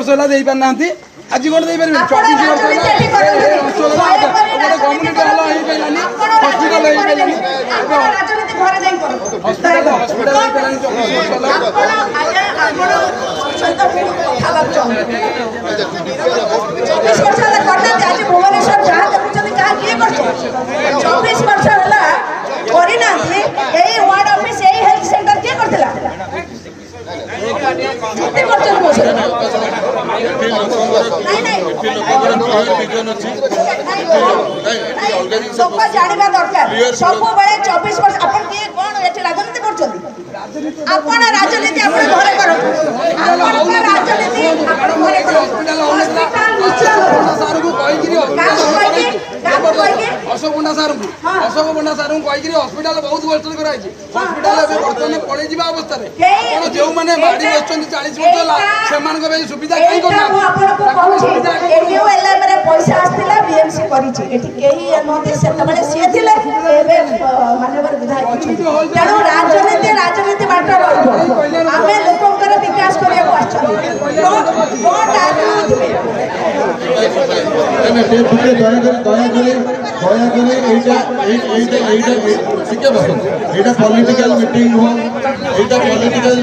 वर्ष है दे पार ना आज कौन दे पारे 24 वर्ष कम्युनिटी हल हो पारानी हस्पिटाल हो पारानी हस्पिटाल हस्पिटाल हो पारानी 24 वर्ष है करना वार्ड ऑफिस यही हेल्थ सेंटर किए करथिला लोक जानवा दरकार सब 24 वर्ष अपन किए कौन राजनीति कर राजनीति घरे कर अशोक पंडा सार को कहीकि हस्पिटाल बहुत वर्ष कराई हस्पिटाल बर्तमान पड़े अवस्था जो मैंने बाड़ी बस 40 वर्ष से सुविधा कहीं पैसा आसला बीएमसी मानवर विधायक तेणु राजनीति राजनीति बाट आम लोकर विकास करने पॉलिटिकल मीटिंग हो, पॉलिटिकल